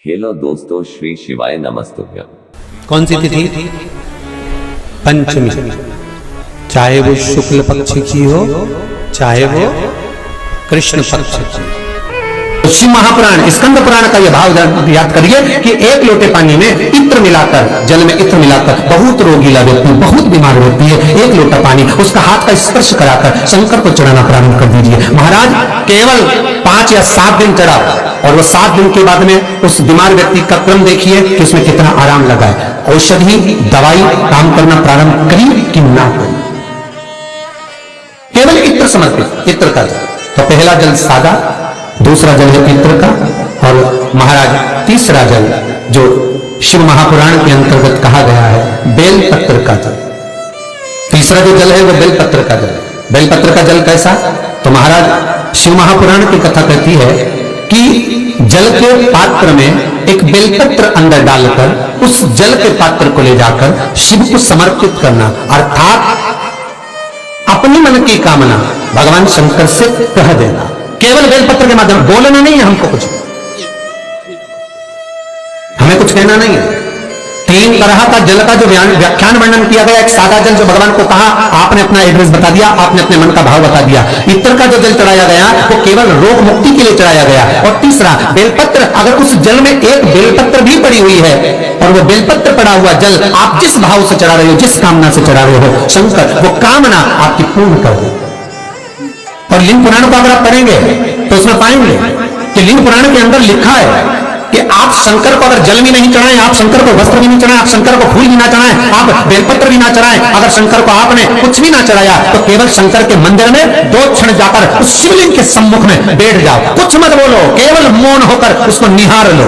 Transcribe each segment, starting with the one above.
Hello दोस्तों, श्री शिवाय नमस्तुभ्यम। कौन सी तिथि? पंचमी। चाहे वो शुक्ल पक्ष की हो, चाहे वो कृष्ण पक्ष की। शिव महापुराण स्कंद पुराण का यह भाव याद करिए कि एक लोटे पानी में इत्र मिलाकर, जल में इत्र मिलाकर बहुत रोगीला व्यक्ति, बहुत बीमार व्यक्ति है, एक लोटा पानी उसका हाथ का स्पर्श कराकर शंकर को चढ़ाना प्रारंभ कर दीजिए। महाराज केवल 5 या 7 दिन चढ़ा और वो 7 दिन के बाद में उस बीमार व्यक्ति का क्रम देखिए कि उसमें कितना आराम लगा है। औषधि दवाई काम करना प्रारंभ करी कि ना करी, केवल इत्र समर्पित, इत्र का। तो पहला जल सादा, दूसरा जल है इत्र का, और महाराज तीसरा जल जो शिव महापुराण के अंतर्गत कहा गया है बेलपत्र का जल। तीसरा जो जल है वो बेलपत्र का जल। बेलपत्र का जल कैसा? तो महाराज शिव महापुराण की कथा कहती है कि जल के पात्र में एक बेलपत्र अंदर डालकर उस जल के पात्र को ले जाकर शिव को समर्पित करना, अर्थात अपनी मन की कामना भगवान शंकर से कह देना। केवल बेलपत्र के माध्यम, बोलना नहीं है हमको, कुछ हमें कुछ कहना नहीं है। 3 तरह का जल का जो व्याख्यान वर्णन किया गया, एक सादा जल जो भगवान को कहा, आपने अपना एड्रेस बता दिया, आपने अपने मन का भाव बता दिया। इत्र का जो जल चढ़ाया गया वो केवल रोग मुक्ति के लिए चढ़ाया गया। और तीसरा बेलपत्र, अगर उस जल में एक बेलपत्र भी पड़ी हुई है और वो बेलपत्र पड़ा हुआ जल आप जिस भाव से चढ़ा रहे हो, जिस कामना से चढ़ा रहे हो, शंकर वो कामना आपकी पूर्ण कर दे। और लिंग पुराण को अगर आप पढ़ेंगे तो उसमें पाएंगे कि लिंग पुराण के अंदर लिखा है कि आप शंकर को अगर जल भी नहीं चढ़ाएं, आप शंकर को वस्त्र भी नहीं चढ़ाएं, आप शंकर को फूल भी ना चढ़ाएं, आप बेलपत्र भी ना चढ़ाएं, अगर शंकर को आपने कुछ भी ना चढ़ाया तो केवल शंकर के मंदिर में 2 क्षण जाकर उस शिवलिंग के सम्मुख में बैठ जाओ, कुछ मत बोलो, केवल मौन होकर उसको निहार लो,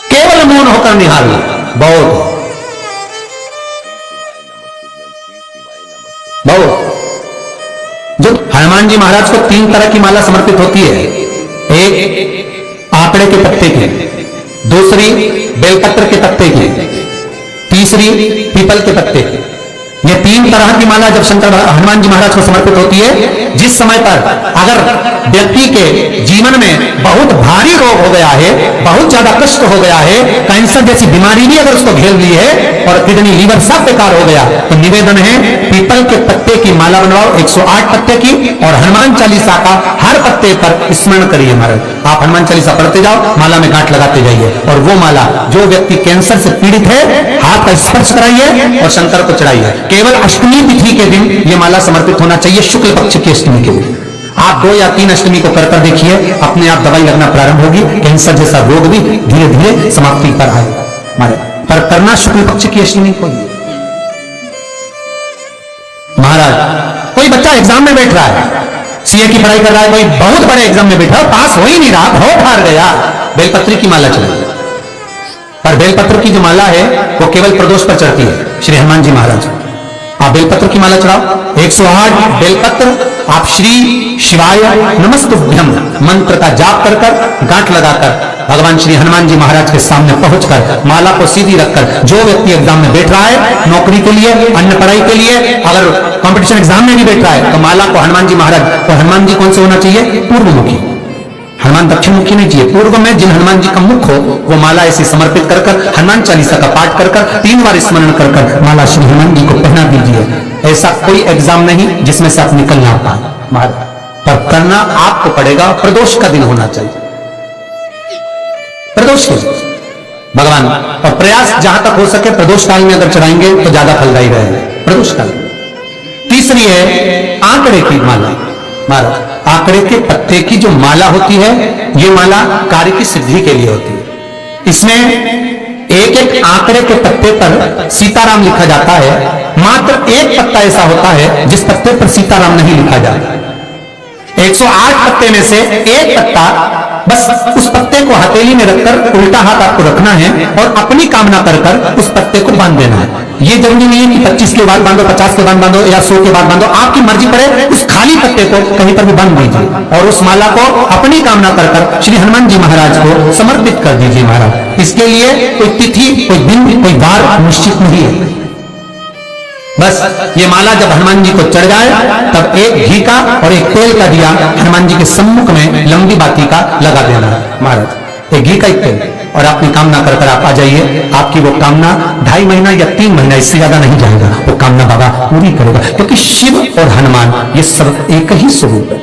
केवल मौन होकर निहार लो। बहुत जो हनुमान जी महाराज को 3 तरह की माला समर्पित होती है। एक आंकड़े के पत्ते की, दूसरी बेलपत्र के पत्ते की, तीसरी पीपल के पत्ते की। ये 3 तरह की माला जब शंकर हनुमान जी महाराज को समर्पित होती है, जिस समय पर अगर व्यक्ति के जीवन में बहुत भारी रोग हो गया है, बहुत ज्यादा कष्ट हो गया है, कैंसर जैसी बीमारी भी अगर उसको घेर ली है और किडनी लीवर सब बेकार हो गया, तो निवेदन है पीपल के पत्ते की माला बनवाओ, 108 पत्ते की, और हनुमान चालीसा का हर पत्ते पर स्मरण करिए। महाराज आप हनुमान चालीसा पढ़ते जाओ, माला में गांठ लगाते जाइए, और वो माला जो व्यक्ति कैंसर से पीड़ित है हाथ का स्पर्श कराइए और शंकर को चढ़ाइए। केवल अष्टमी तिथि के दिन यह माला समर्पित होना चाहिए, शुक्ल पक्ष की अष्टमी के दिन। आप 2 या 3 अष्टमी को कर देखिए, अपने आप दवाई लगना प्रारंभ होगी, कैंसर जैसा रोग भी धीरे धीरे समाप्ति पर आएगा। पर करना शुक्ल पक्ष की अष्टमी को। महाराज कोई बच्चा एग्जाम में बैठ रहा है, सीए की पढ़ाई कर रहा है, कोई बहुत बड़े एग्जाम में बैठा, पास हो ही नहीं रहा, बहुत हार गया, बेलपत्र की माला चढ़ाई। पर बेलपत्र की जो माला है वो केवल प्रदोष पर चढ़ती है। श्री हनुमान जी महाराज आप बेलपत्र की माला चढ़ाओ, 108 बेलपत्र आप श्री शिवाय नमस्तुभ्यम मंत्र का जाप कर कर गांठ लगाकर भगवान श्री हनुमान जी महाराज के सामने पहुंचकर माला को सीधी रखकर, जो व्यक्ति एग्जाम में बैठ रहा है, नौकरी के लिए, अन्य पढ़ाई के लिए, अगर कंपटीशन एग्जाम में भी बैठ रहा है, तो माला को हनुमान जी महाराज, तो हनुमान जी कौन से होना चाहिए? पूर्वमुखी। हनुमान दक्षिण मुखी नहीं चाहिए, पूर्व में जिन हनुमान जी का मुख हो वो माला ऐसी समर्पित कर कर हनुमान चालीसा का पाठ कर कर 3 बार स्मरण कर कर माला श्री हनुमान जी को पहना दीजिए। ऐसा कोई एग्जाम नहीं जिसमें से आप निकल ना पाए, पर करना आपको पड़ेगा। प्रदोष का दिन होना चाहिए, प्रदोष के भगवान, और प्रयास जहां तक हो सके प्रदोष काल में अगर चढ़ाएंगे तो ज्यादा फलदायी रहेगा, प्रदोष काल। तीसरी है आंकड़े की माला। महाराज आंकड़े के पत्ते की जो माला होती है, ये माला कार्य की सिद्धि के लिए होती है। इसमें एक एक आंकड़े के पत्ते पर सीताराम लिखा जाता है, मात्र एक पत्ता ऐसा होता है जिस पत्ते पर सीताराम नहीं लिखा जाता। 108 पत्ते में से एक पत्ता, बस उस पत्ते को हथेली में रखकर उल्टा हाथ आपको रखना है और अपनी कामना कर कर उस पत्ते को बांध देना है। ये जरूरी नहीं है कि 25 के बाद बांधो, 50 के बाद बांधो या 100 के बाद बांधो, आपकी मर्जी पड़े उस खाली पत्ते को कहीं पर भी बांध दीजिए और उस माला को अपनी कामना कर कर श्री हनुमान जी महाराज को समर्पित कर दीजिए। महाराज इसके लिए कोई तिथि, कोई दिन, कोई वार निश्चित नहीं है। बस ये माला जब हनुमान जी को चढ़ जाए तब एक घी का और एक तेल का दिया हनुमान जी के सम्मुख में लंबी बाती का लगा देना। महाराज एक घी का एक तेल, और अपनी कामना कर कर आप आ जाइए। आपकी वो कामना 2.5 महीना या 3 महीना इससे ज्यादा नहीं जाएगा, वो कामना बाबा पूरी करेगा, क्योंकि शिव और हनुमान ये सब एक ही स्वरूप है।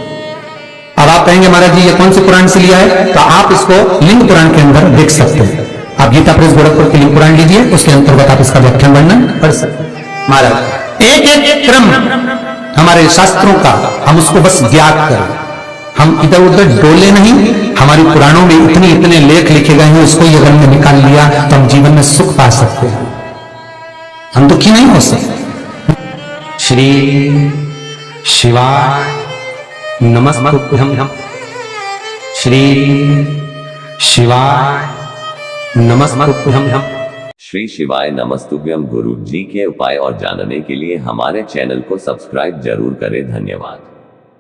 अब आप कहेंगे महाराज जी ये कौन से पुराण से लिया है, तो आप इसको लिंग पुराण के अंदर देख सकते हैं। आप गीता प्रेस गोरखपुर के लिंग पुराण लीजिए, उसके अंतर्गत आप इसका व्याख्यान वर्णन पढ़ सकते हैं। महाराज एक एक क्रम हमारे शास्त्रों का हम उसको बस ज्ञात करें, हम इधर उधर डोले नहीं। हमारे पुराणों में इतने लेख लिखे गए हैं, उसको ये अगर हमने निकाल लिया तो हम जीवन में सुख पा सकते हैं, हम दुखी नहीं हो सकते। श्री शिवाय नमस्तुभ्यं, श्री शिवाय नमस्तुभ्यं। श्री शिवाय नमस्तुभ्यम। गुरु जी के उपाय और जानने के लिए हमारे चैनल को सब्सक्राइब जरूर करें। धन्यवाद।